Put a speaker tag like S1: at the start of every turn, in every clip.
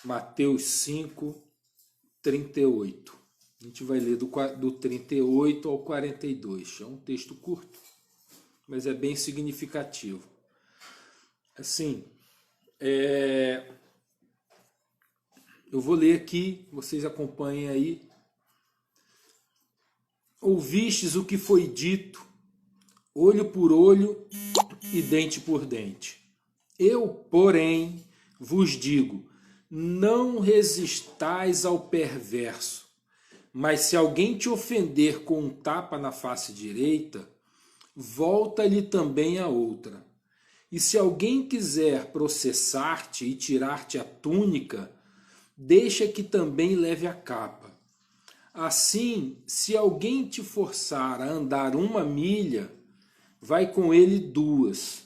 S1: Mateus 5, 38. A gente vai ler do 38 ao 42. É um texto curto, mas é bem significativo. Assim, eu vou ler aqui, vocês acompanhem aí. Ouvistes o que foi dito, olho por olho e dente por dente. Eu, porém, vos digo, não resistais ao perverso, mas se alguém te ofender com um tapa na face direita, volta-lhe também a outra. E se alguém quiser processar-te e tirar-te a túnica, deixa que também leve a capa. Assim, se alguém te forçar a andar 1 milha, vai com ele 2.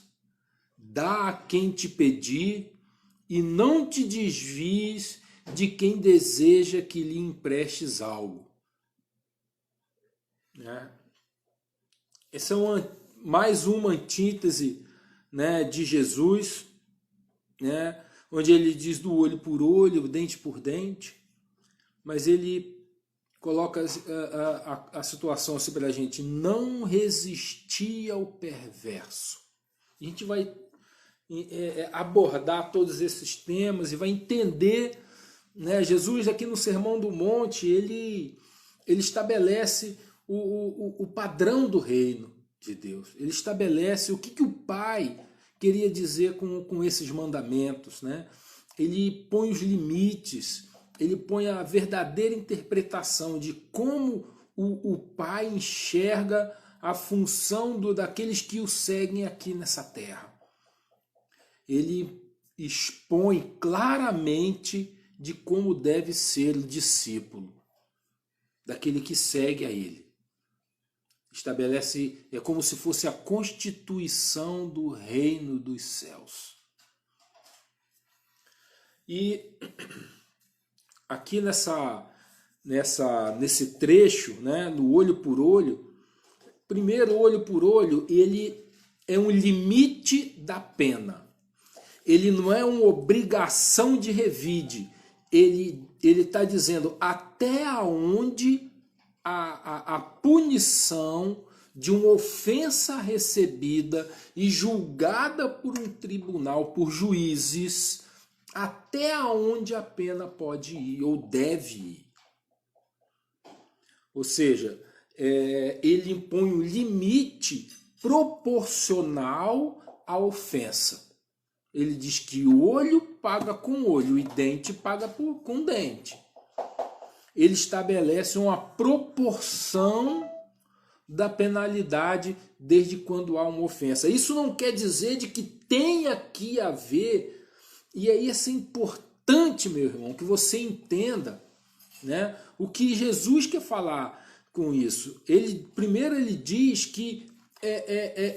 S1: Dá a quem te pedir e não te desvies de quem deseja que lhe emprestes algo. Essa é mais uma antítese, de Jesus, onde ele diz do olho por olho, dente por dente, mas ele coloca a situação assim para a gente: não resistir ao perverso. A gente vai abordar todos esses temas e vai entender, Jesus aqui no Sermão do Monte, ele estabelece o padrão do reino de Deus. Ele estabelece o que o Pai queria dizer com esses mandamentos, Ele põe os limites, ele põe a verdadeira interpretação de como o Pai enxerga a função daqueles que o seguem aqui nessa terra. Ele expõe claramente de como deve ser o discípulo, daquele que segue a ele. Estabelece, é como se fosse a constituição do reino dos céus. E aqui nesse trecho, no olho por olho, primeiro olho por olho, ele é um limite da pena. Ele não é uma obrigação de revide. Ele está dizendo até onde a punição de uma ofensa recebida e julgada por um tribunal, por juízes, até onde a pena pode ir ou deve ir. Ou seja, ele impõe um limite proporcional à ofensa. Ele diz que o olho paga com olho e dente paga com dente. Ele estabelece uma proporção da penalidade desde quando há uma ofensa. Isso não quer dizer de que tenha que haver, e aí é importante, meu irmão, que você entenda, o que Jesus quer falar com isso. Primeiro ele diz que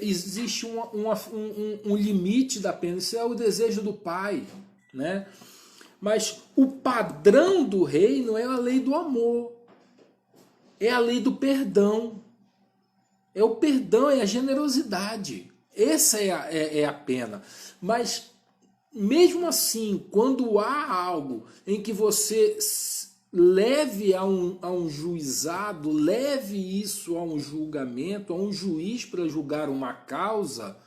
S1: existe um limite da pena, isso é o desejo do Pai, Mas o padrão do reino é a lei do amor, é a lei do perdão, é o perdão, é a generosidade. Essa é a pena. Mas mesmo assim, quando há algo em que você leve a um juizado, leve isso a um julgamento, a um juiz para julgar uma causa,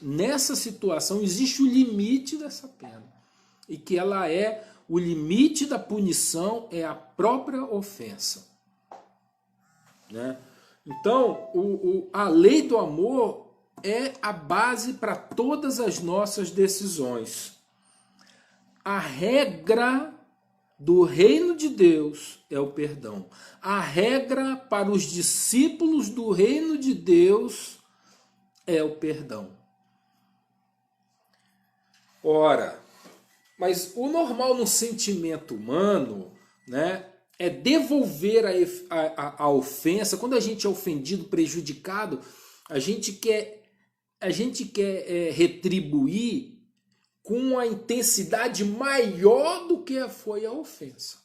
S1: nessa situação existe o limite dessa pena. E que o limite da punição é a própria ofensa. Então, a lei do amor é a base para todas as nossas decisões. A regra do reino de Deus é o perdão. A regra para os discípulos do reino de Deus é o perdão. Ora, mas o normal no sentimento humano, é devolver a ofensa. Quando a gente é ofendido, prejudicado, a gente quer retribuir com uma intensidade maior do que foi a ofensa.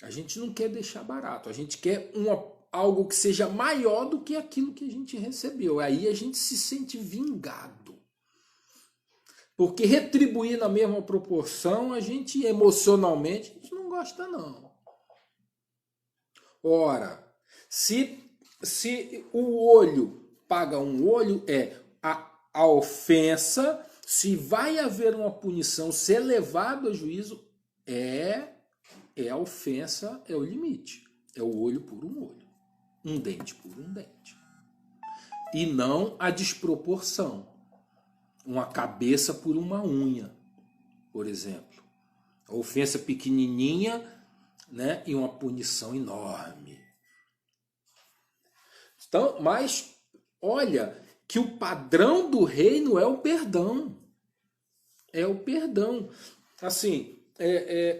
S1: A gente não quer deixar barato, a gente quer algo que seja maior do que aquilo que a gente recebeu. Aí a gente se sente vingado. Porque retribuir na mesma proporção, a gente emocionalmente, a gente não gosta não. Ora, se o olho paga um olho, a ofensa, se vai haver uma punição, se é levado a juízo, é a ofensa, é o limite. É o olho por um olho, um dente por um dente. E não a desproporção. Uma cabeça por uma unha, por exemplo. A ofensa pequenininha, né, e uma punição enorme. Então, mas olha que o padrão do reino é o perdão. É o perdão. Assim,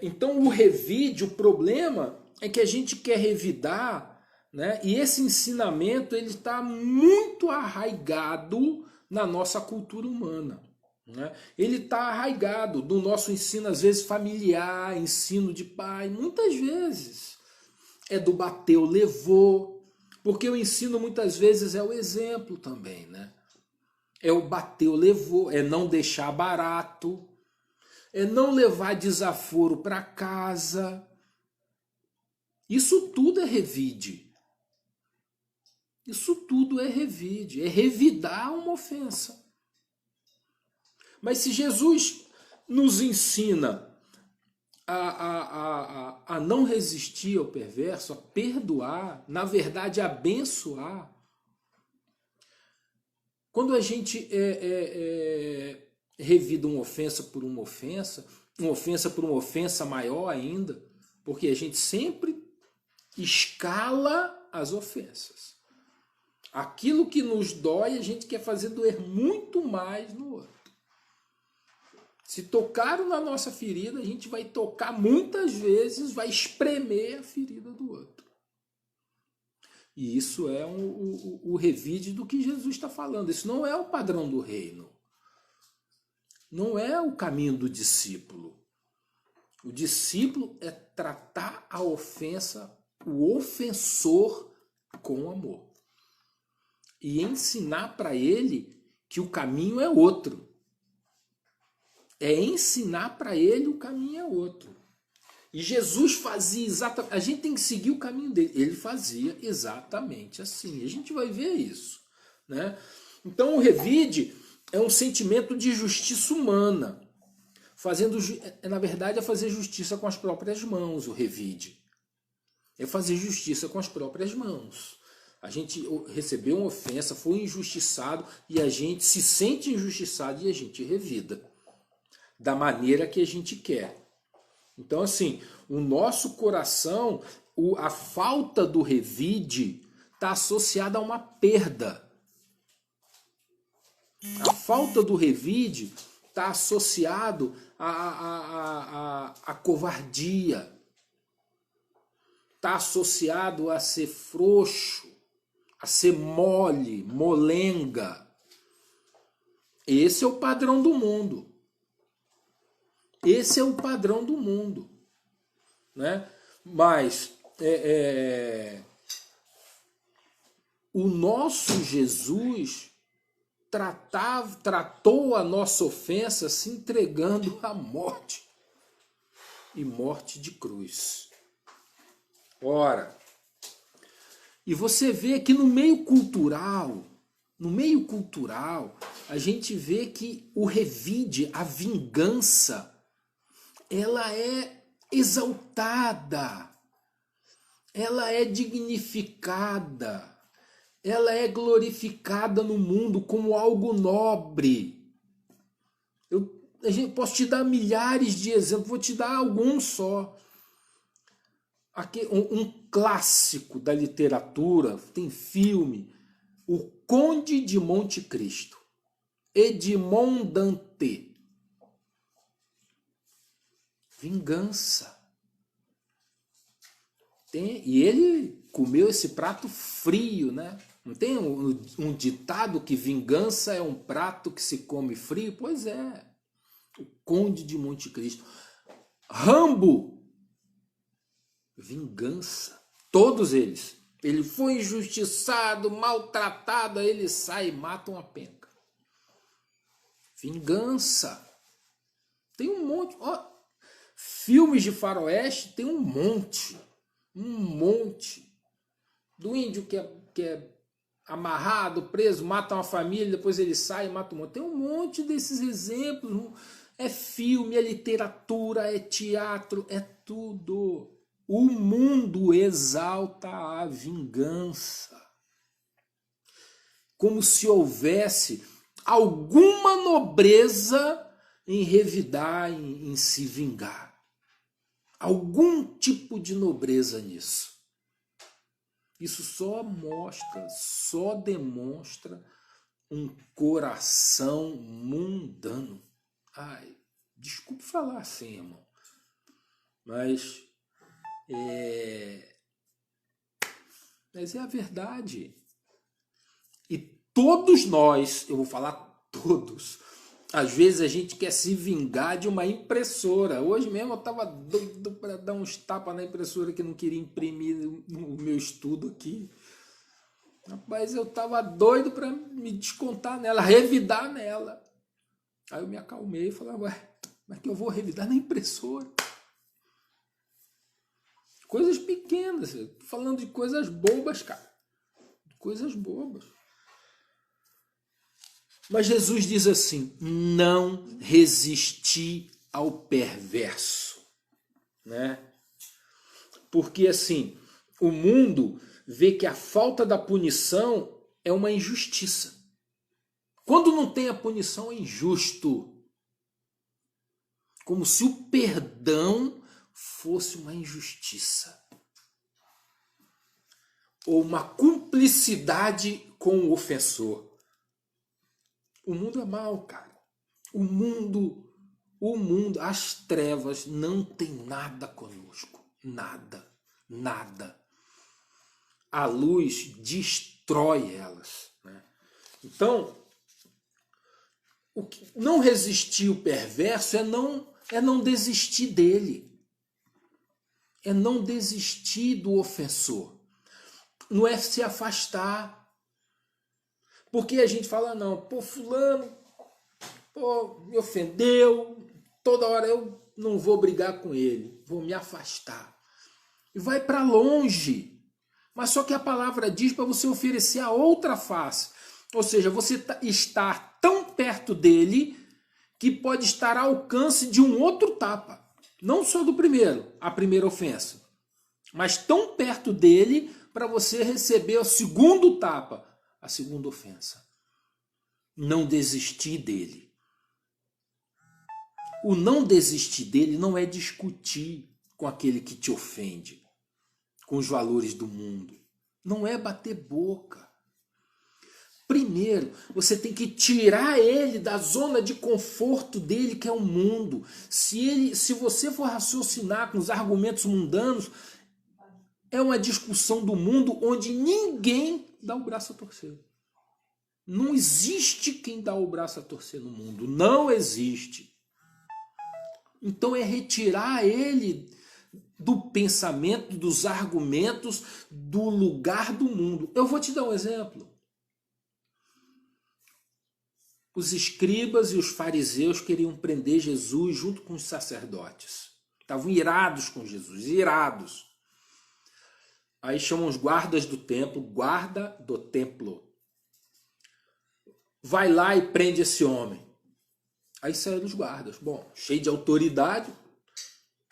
S1: então o revide, o problema é que a gente quer revidar, né? E esse ensinamento ele está muito arraigado na nossa cultura humana, né? Ele está arraigado do nosso ensino, às vezes familiar, ensino de pai, muitas vezes é do bateu, levou, porque o ensino muitas vezes é o exemplo também, né? É o bateu, levou, é não deixar barato, é não levar desaforo para casa. Isso tudo é revide. Isso tudo é revide, é revidar uma ofensa. Mas se Jesus nos ensina a não resistir ao perverso, a perdoar, na verdade a abençoar, quando a gente revida uma ofensa por uma ofensa por uma ofensa maior ainda, porque a gente sempre escala as ofensas. Aquilo que nos dói, a gente quer fazer doer muito mais no outro. Se tocaram na nossa ferida, a gente vai tocar muitas vezes, vai espremer a ferida do outro. E isso é o revide do que Jesus está falando. Isso não é o padrão do reino. Não é o caminho do discípulo. O discípulo é tratar a ofensa, o ofensor, com amor. E ensinar para ele que o caminho é outro. É ensinar para ele o caminho é outro. E Jesus fazia exatamente... A gente tem que seguir o caminho dele. Ele fazia exatamente assim. A gente vai ver isso, né? Então o revide é um sentimento de justiça humana. Na verdade, é fazer justiça com as próprias mãos, o revide. É fazer justiça com as próprias mãos. A gente recebeu uma ofensa, foi injustiçado e a gente se sente injustiçado e a gente revida da maneira que a gente quer. Então, assim, o nosso coração, a falta do revide está associada a uma perda. A falta do revide está associado a covardia. Está associado a ser frouxo, a ser mole, molenga. Esse é o padrão do mundo. Esse é o padrão do mundo, né? Mas o nosso Jesus tratou a nossa ofensa se entregando à morte, e morte de cruz. Ora, e você vê que no meio cultural, a gente vê que o revide, a vingança, ela é exaltada, ela é dignificada, ela é glorificada no mundo como algo nobre. Posso te dar milhares de exemplos, vou te dar alguns só. Aqui, um clássico da literatura, tem filme, O Conde de Monte Cristo, Edmond Dantès. Vingança. E ele comeu esse prato frio, né? Não tem um ditado que vingança é um prato que se come frio? Pois é. O Conde de Monte Cristo. Rambo. Vingança. Todos eles. Ele foi injustiçado, maltratado, aí ele sai e mata uma penca. Vingança. monte. Ó, filmes de faroeste tem um monte. Um monte. Do índio que é amarrado, preso, mata uma família, depois ele sai e mata um monte. Tem um monte desses exemplos. É filme, é literatura, é teatro, é tudo. O mundo exalta a vingança. Como se houvesse alguma nobreza em revidar, em se vingar. Algum tipo de nobreza nisso. Isso só mostra, só demonstra um coração mundano. Ai, desculpe falar assim, irmão. Mas é a verdade. E todos nós, eu vou falar todos, às vezes a gente quer se vingar de uma impressora. Hoje mesmo eu estava doido para dar uns tapas na impressora que não queria imprimir o meu estudo aqui. Rapaz, eu estava doido para me descontar nela, revidar nela. Aí eu me acalmei e falei, ué, mas que eu vou revidar na impressora? Coisas pequenas, falando de coisas bobas, cara. Coisas bobas. Mas Jesus diz assim, não resisti ao perverso, né? Porque assim, o mundo vê que a falta da punição é uma injustiça. Quando não tem a punição é injusto. Como se o perdão fosse uma injustiça. Ou uma cumplicidade com o ofensor. O mundo é mau, cara. O mundo, as trevas não tem nada conosco. Nada, nada. A luz destrói elas, né? Então, o que não resistir o perverso é não desistir dele. É não desistir do ofensor. Não é se afastar. Porque a gente fala, não, pô, fulano, pô, me ofendeu, toda hora eu não vou brigar com ele, vou me afastar. E vai para longe. Mas só que a palavra diz para você oferecer a outra face. Ou seja, você estar tão perto dele que pode estar ao alcance de um outro tapa. Não só do primeiro, a primeira ofensa. Mas tão perto dele para você receber o segundo tapa, a segunda ofensa. Não desistir dele. O não desistir dele não é discutir com aquele que te ofende, com os valores do mundo. Não é bater boca. Primeiro, você tem que tirar ele da zona de conforto dele, que é o mundo. Se você for raciocinar com os argumentos mundanos, é uma discussão do mundo onde ninguém dá o braço a torcer. Não existe quem dá o braço a torcer no mundo. Não existe. Então é retirar ele do pensamento, dos argumentos, do lugar do mundo. Eu vou te dar um exemplo. Os escribas e os fariseus queriam prender Jesus junto com os sacerdotes. Estavam irados com Jesus, irados. Aí chamam os guardas do templo, guarda do templo. Vai lá e prende esse homem. Aí saíram os guardas. Bom, cheio de autoridade,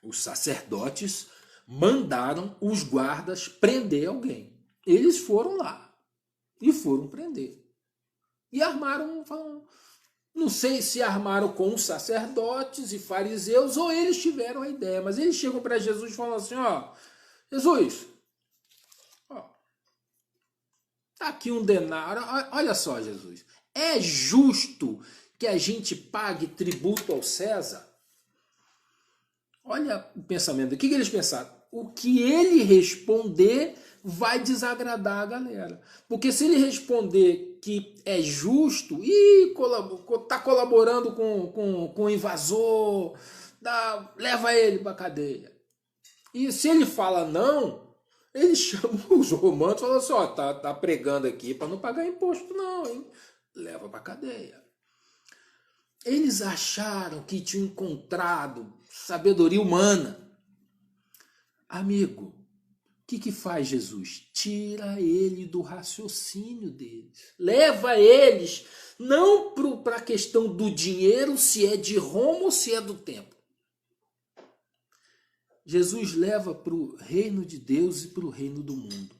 S1: os sacerdotes mandaram os guardas prender alguém. Eles foram lá e foram prender. E armaram, não sei se armaram com os sacerdotes e fariseus ou eles tiveram a ideia, mas eles chegam para Jesus e falam assim, ó, Jesus, ó, tá aqui um denário, olha só, Jesus, é justo que a gente pague tributo ao César? Olha o pensamento, o que eles pensaram? O que ele responder vai desagradar a galera. Porque se ele responder que é justo, está colaborando com o invasor, leva ele para a cadeia. E se ele fala não, ele chama os romanos e fala assim, ó, tá pregando aqui para não pagar imposto não, hein? Leva para a cadeia. Eles acharam que tinham encontrado sabedoria humana. Amigo, o que faz Jesus? Tira ele do raciocínio deles. Leva eles não para a questão do dinheiro, se é de Roma ou se é do templo. Jesus leva para o reino de Deus e para o reino do mundo.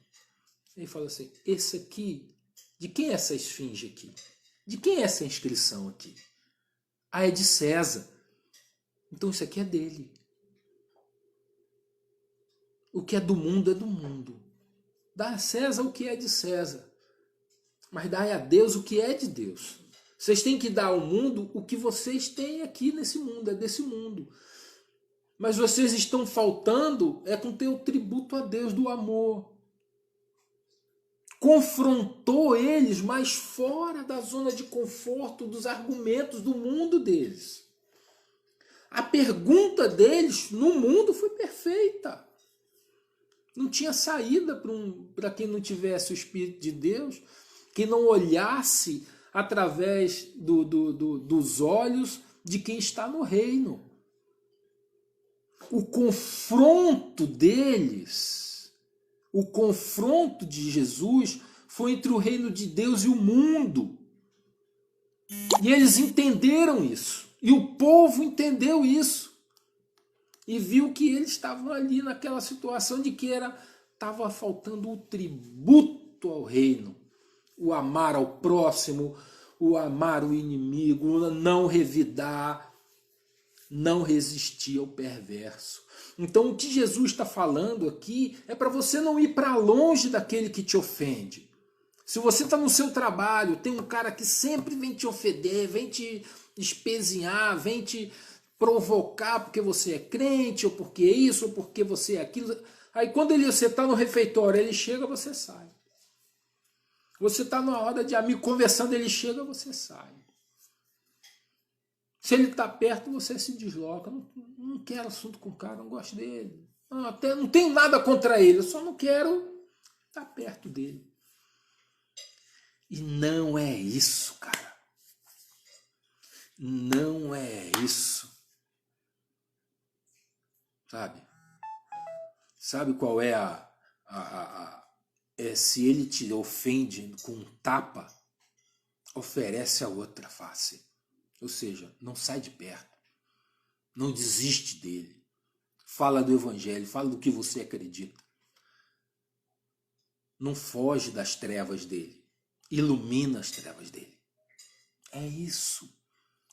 S1: Ele fala assim, esse aqui, de quem é essa esfinge aqui? De quem é essa inscrição aqui? Ah, é de César. Então isso aqui é dele. O que é do mundo é do mundo. Dá a César o que é de César. Mas dá a Deus o que é de Deus. Vocês têm que dar ao mundo o que vocês têm aqui nesse mundo, é desse mundo. Mas vocês estão faltando é com ter o tributo a Deus do amor. Confrontou eles, mas fora da zona de conforto dos argumentos do mundo deles. A pergunta deles no mundo foi perfeita. Não tinha saída para quem não tivesse o Espírito de Deus, que não olhasse através dos olhos de quem está no reino. O confronto deles, o confronto de Jesus foi entre o reino de Deus e o mundo. E eles entenderam isso. E o povo entendeu isso. E viu que eles estavam ali naquela situação de que estava faltando o tributo ao reino. O amar ao próximo, o amar o inimigo, o não revidar, não resistir ao perverso. Então o que Jesus está falando aqui é para você não ir para longe daquele que te ofende. Se você está no seu trabalho, tem um cara que sempre vem te ofender, vem te espezinhar, vem te provocar porque você é crente, ou porque é isso, ou porque você é aquilo. Aí quando você está no refeitório, ele chega, você sai. Você está numa roda de amigo conversando, ele chega, você sai. Se ele está perto, você se desloca. Não quero assunto com o cara, não gosto dele. Não tenho nada contra ele, eu só não quero estar perto dele. E não é isso, cara. Não é isso. Sabe? Sabe qual é se ele te ofende com um tapa, oferece a outra face. Ou seja, não sai de perto. Não desiste dele. Fala do evangelho, fala do que você acredita. Não foge das trevas dele. Ilumina as trevas dele. É isso.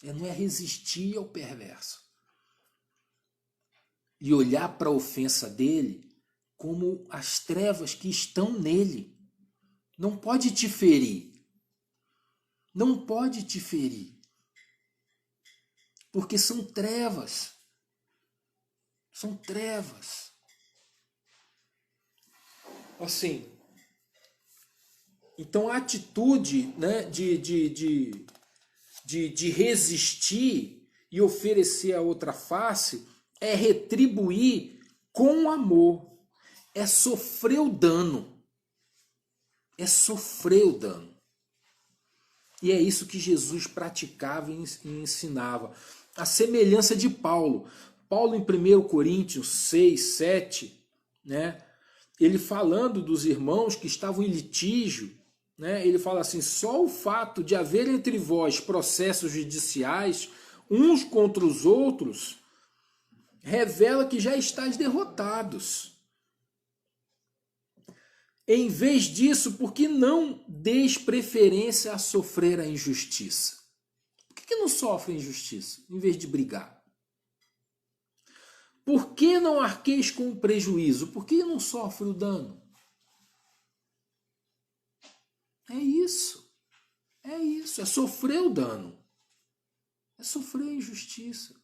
S1: Não é resistir ao perverso. E olhar para a ofensa dele como as trevas que estão nele. Não pode te ferir. Não pode te ferir. Porque são trevas. São trevas. Assim, então a atitude, né, de resistir e oferecer a outra face é retribuir com amor. É sofrer o dano. É sofrer o dano. E é isso que Jesus praticava e ensinava. A semelhança de Paulo. Paulo em 1 Coríntios 6, 7, né, ele falando dos irmãos que estavam em litígio, né, ele fala assim, só o fato de haver entre vós processos judiciais, uns contra os outros, revela que já estáis derrotados. Em vez disso, por que não deis preferência a sofrer a injustiça? Por que não sofre a injustiça, em vez de brigar? Por que não arqueis com o prejuízo? Por que não sofre o dano? É isso. É isso. É sofrer o dano. É sofrer a injustiça.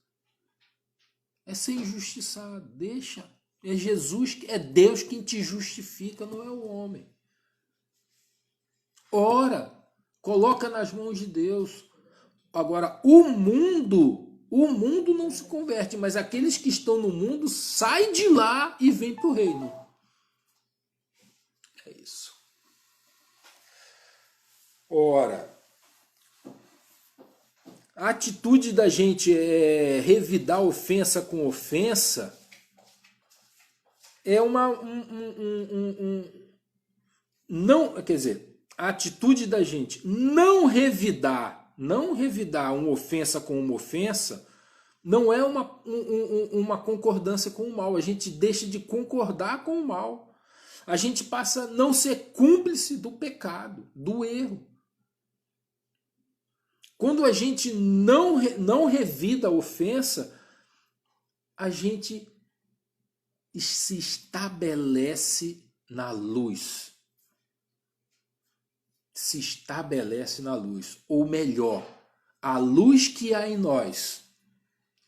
S1: É ser injustiçado. Deixa. É Jesus, é Deus quem te justifica, não é o homem. Ora, coloca nas mãos de Deus. Agora, o mundo não se converte, mas aqueles que estão no mundo saem de lá e vêm para o reino. É isso. Ora, A atitude da gente é revidar ofensa com ofensa, é não, quer dizer, a atitude da gente não revidar uma ofensa com uma ofensa, não é uma concordância com o mal. A gente deixa de concordar com o mal. A gente passa a não ser cúmplice do pecado, do erro. Quando a gente não revida a ofensa, a gente se estabelece na luz. Se estabelece na luz. Ou melhor, a luz que há em nós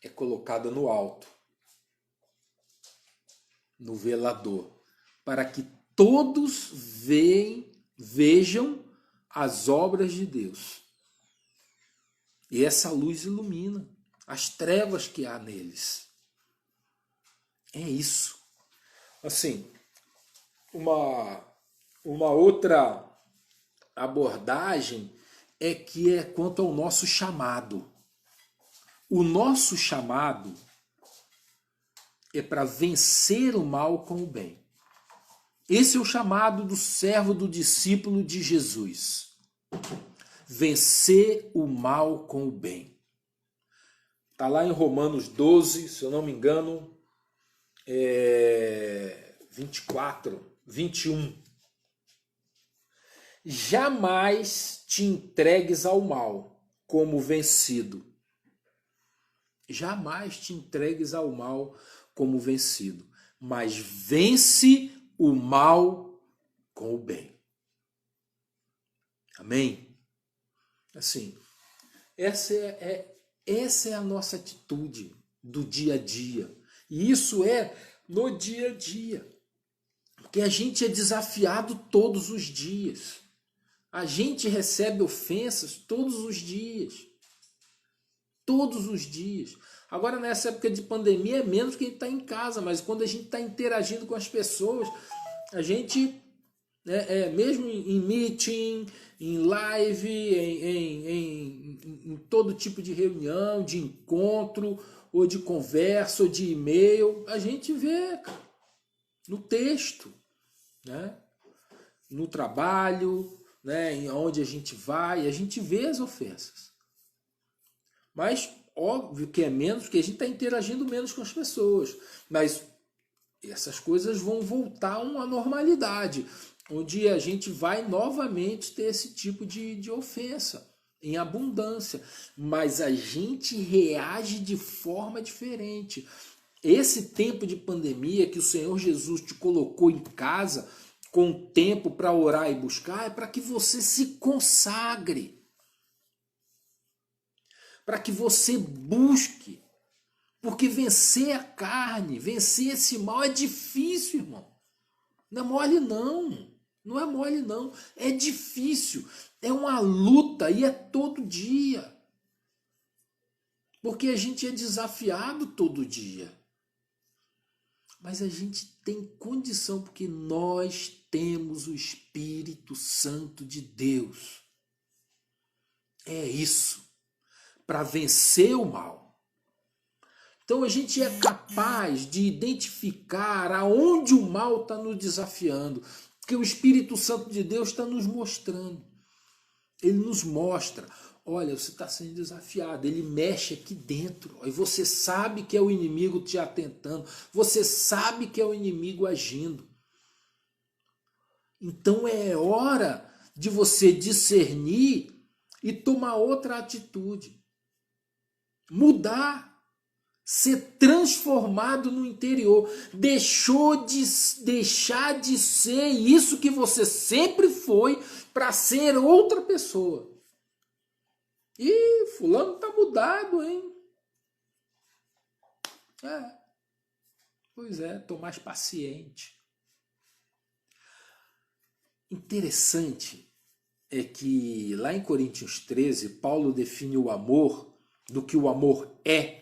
S1: é colocada no alto, no velador, para que todos vejam as obras de Deus. E essa luz ilumina as trevas que há neles. É isso. Assim, uma outra abordagem é quanto ao nosso chamado. O nosso chamado é para vencer o mal com o bem. Esse é o chamado do servo, do discípulo de Jesus. Vencer o mal com o bem. Está lá em Romanos 12, se eu não me engano, 24, 21. Jamais te entregues ao mal como vencido. Jamais te entregues ao mal como vencido, mas vence o mal com o bem. Amém? Assim, essa é a nossa atitude do dia a dia. E isso é no dia a dia. Porque a gente é desafiado todos os dias. A gente recebe ofensas todos os dias. Todos os dias. Agora, nessa época de pandemia, é menos que a gente está em casa, mas quando a gente está interagindo com as pessoas, a gente, mesmo em meeting, em live, em todo tipo de reunião, de encontro, ou de conversa, ou de e-mail, a gente vê, cara, no texto, né? No trabalho, né? Onde a gente vai, a gente vê as ofensas. Mas óbvio que é menos, porque a gente está interagindo menos com as pessoas. Mas essas coisas vão voltar a uma normalidade, onde a gente vai novamente ter esse tipo de ofensa, em abundância. Mas a gente reage de forma diferente. Esse tempo de pandemia que o Senhor Jesus te colocou em casa, com tempo para orar e buscar, é para que você se consagre. Para que você busque. Porque vencer a carne, vencer esse mal é difícil, irmão. Não é mole não. Não é mole não. É difícil. É uma luta e é todo dia. Porque a gente é desafiado todo dia. Mas a gente tem condição porque nós temos o Espírito Santo de Deus. É isso. Para vencer o mal. Então a gente é capaz de identificar aonde o mal está nos desafiando. Porque o Espírito Santo de Deus está nos mostrando. Ele nos mostra. Olha, você está sendo desafiado. Ele mexe aqui dentro. E você sabe que é o inimigo te atentando. Você sabe que é o inimigo agindo. Então é hora de você discernir e tomar outra atitude. Mudar. Ser transformado no interior. Deixar de ser isso que você sempre foi para ser outra pessoa. Ih, fulano tá mudado, hein? Pois é, tô mais paciente. Interessante é que lá em Coríntios 13, Paulo define o amor do que o amor é.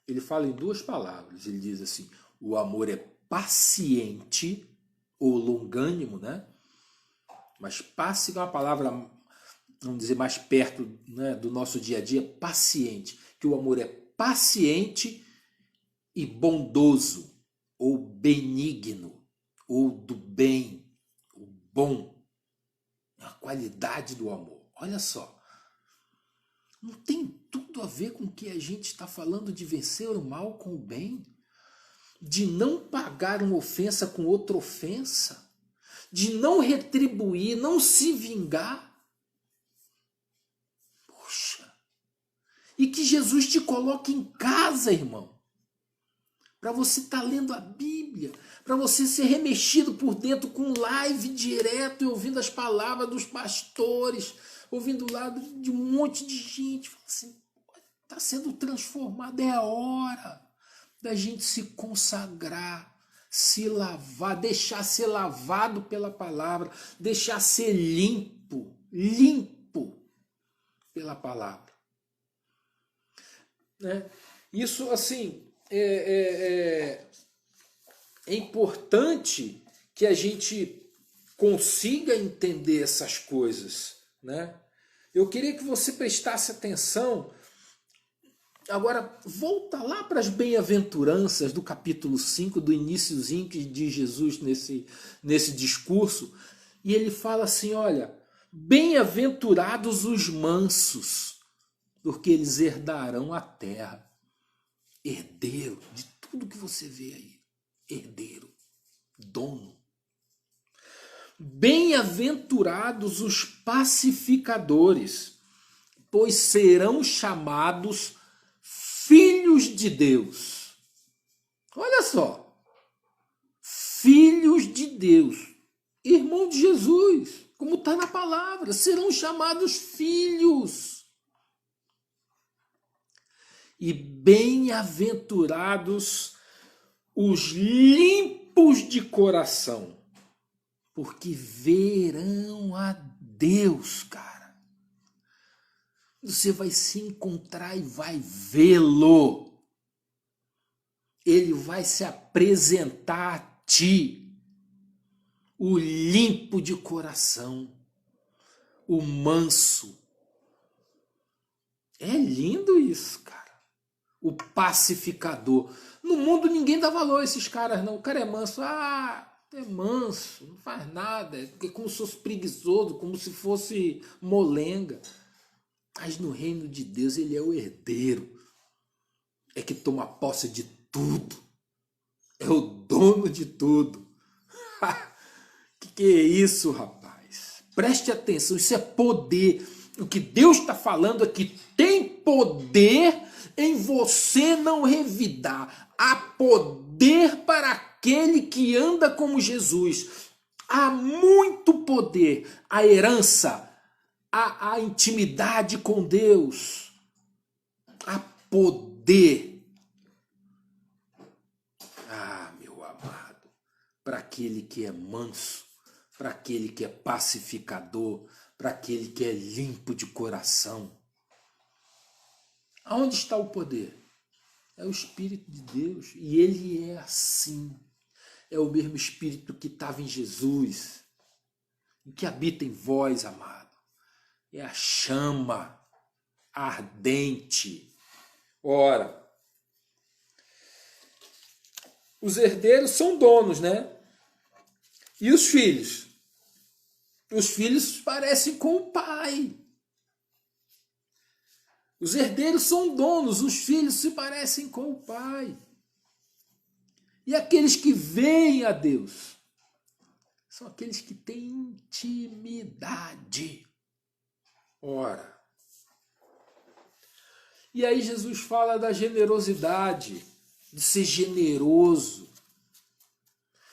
S1: Ele fala em duas palavras. Ele diz assim, o amor é paciente ou longânimo, né? Mas passe é uma palavra vamos dizer, mais perto, né, do nosso dia a dia, paciente. Que o amor é paciente e bondoso, ou benigno, ou do bem, o bom. A qualidade do amor. Olha só. Não tem tudo a ver com o que a gente está falando de vencer o mal com o bem? De não pagar uma ofensa com outra ofensa? De não retribuir, não se vingar? Poxa! E que Jesus te coloque em casa, irmão. Para você estar lendo a Bíblia, para você ser remexido por dentro com live direto e ouvindo as palavras dos pastores, ouvindo lá de um monte de gente. Assim, está sendo transformado, é a hora da gente se consagrar, se lavar, deixar ser lavado pela palavra, deixar ser limpo pela palavra. Né? Isso, assim, é importante que a gente consiga entender essas coisas, né? Eu queria que você prestasse atenção. Agora, volta lá para as bem-aventuranças do capítulo 5, do iniciozinho de Jesus nesse discurso, e ele fala assim, olha, bem-aventurados os mansos, porque eles herdarão a terra. Herdeiro de tudo que você vê aí. Herdeiro, dono. Bem-aventurados os pacificadores, pois serão chamados filhos de Deus. Olha só. Filhos de Deus. Irmão de Jesus, como está na palavra, serão chamados filhos. E bem-aventurados os limpos de coração, porque verão a Deus, cara. Você vai se encontrar e vai vê-lo. Ele vai se apresentar a ti, o limpo de coração, o manso. É lindo isso, cara. O pacificador. No mundo ninguém dá valor a esses caras, não. O cara é manso. Ah, é manso, não faz nada. É como se fosse preguiçoso, como se fosse molenga. Mas no reino de Deus ele é o herdeiro. É que toma posse de tudo. É o dono de tudo. Que é isso, rapaz? Preste atenção, isso é poder. O que Deus está falando é que tem poder em você não revidar. Há poder para aquele que anda como Jesus. Há muito poder. A herança, a intimidade com Deus. Há poder. Ah, meu amado, para aquele que é manso, para aquele que é pacificador, para aquele que é limpo de coração. Aonde está o poder? É o Espírito de Deus. E ele é assim. É o mesmo Espírito que estava em Jesus, e que habita em vós, amado. É a chama ardente. Ora, os herdeiros são donos, né? E os filhos? Os filhos parecem com o pai. Os herdeiros são donos, os filhos se parecem com o pai. E aqueles que veem a Deus são aqueles que têm intimidade. Ora. E aí Jesus fala da generosidade, de ser generoso.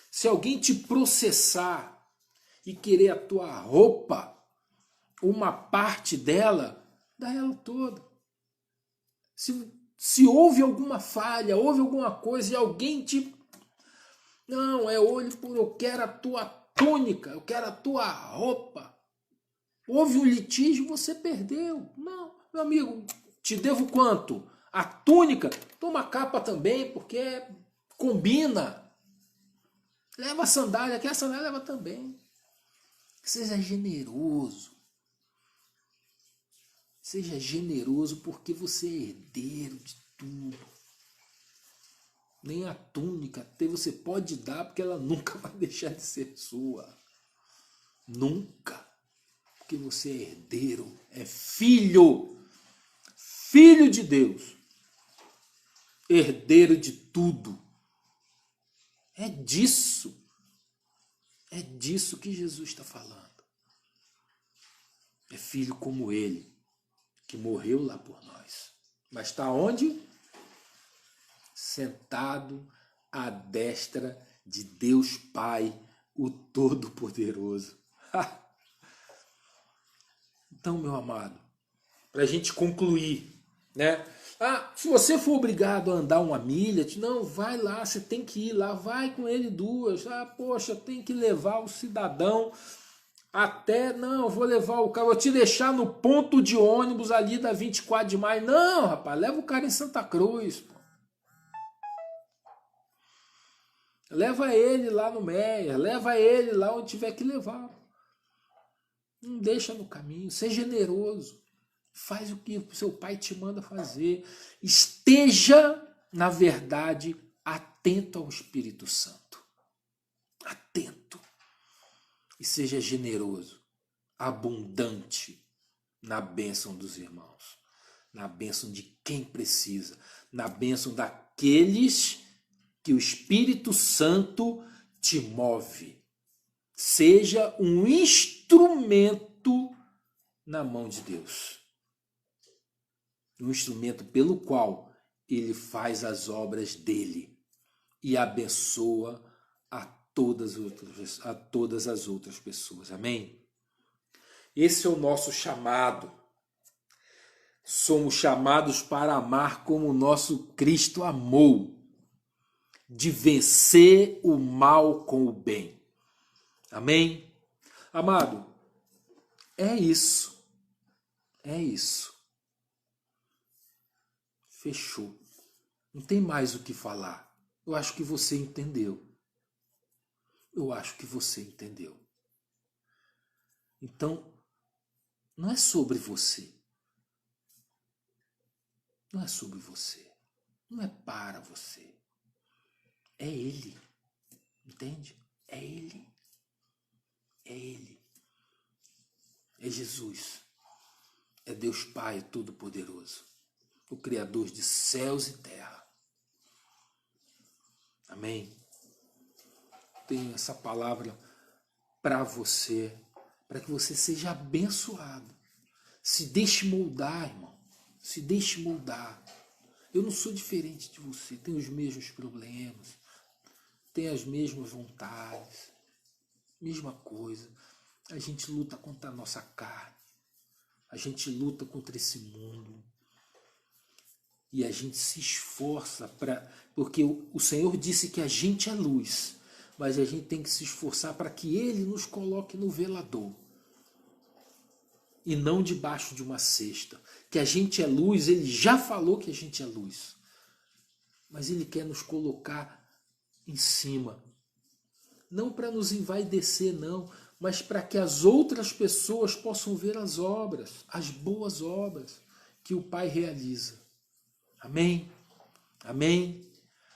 S1: Se alguém te processar e querer a tua roupa, uma parte dela, dá ela toda. Se houve alguma falha, houve alguma coisa e alguém te... Não, é olho por eu quero a tua túnica, eu quero a tua roupa. Houve um litígio, você perdeu. Não, meu amigo, te devo quanto? A túnica? Toma a capa também, porque combina. Leva a sandália, que a sandália leva também. Seja generoso. Seja generoso, porque você é herdeiro de tudo. Nem a túnica até você pode dar, porque ela nunca vai deixar de ser sua. Nunca. Porque você é herdeiro, é filho. Filho de Deus. Herdeiro de tudo. É disso. É disso que Jesus está falando. É filho como ele, que morreu lá por nós. Mas está onde? Sentado à destra de Deus Pai, o Todo-Poderoso. Então, meu amado, para a gente concluir, né? Se você for obrigado a andar uma milha, não, vai lá, você tem que ir lá, vai com ele 2. Poxa, tem que levar o cidadão até, não, eu vou levar o cara, vou te deixar no ponto de ônibus ali da 24 de maio. Não, rapaz, leva o cara em Santa Cruz, pô. Leva ele lá no Meia, leva ele lá onde tiver que levar. Não deixa no caminho, seja generoso. Faz o que o seu pai te manda fazer. Esteja, na verdade, atento ao Espírito Santo. Atento. E seja generoso, abundante na bênção dos irmãos. Na bênção de quem precisa. Na bênção daqueles que o Espírito Santo te move. Seja um instrumento na mão de Deus. Um instrumento pelo qual ele faz as obras dele e abençoa a todas as outras pessoas. Amém? Esse é o nosso chamado. Somos chamados para amar como o nosso Cristo amou. De vencer o mal com o bem. Amém? Amado, é isso. É isso. Fechou. Não tem mais o que falar. Eu acho que você entendeu. Eu acho que você entendeu. Então, não é sobre você. Não é sobre você. Não é para você. É Ele. Entende? É Ele. É Ele. É Jesus. É Deus Pai Todo-Poderoso. O Criador de céus e terra. Amém? Tenho essa palavra para você, para que você seja abençoado. Se deixe moldar, irmão. Se deixe moldar. Eu não sou diferente de você. Tenho os mesmos problemas. Tenho as mesmas vontades. Mesma coisa. A gente luta contra a nossa carne. A gente luta contra esse mundo. E a gente se esforça porque o Senhor disse que a gente é luz. Mas a gente tem que se esforçar para que Ele nos coloque no velador. E não debaixo de uma cesta. Que a gente é luz, Ele já falou que a gente é luz. Mas Ele quer nos colocar em cima. Não para nos envaidecer, não. Mas para que as outras pessoas possam ver as obras. As boas obras que o Pai realiza. Amém? Amém?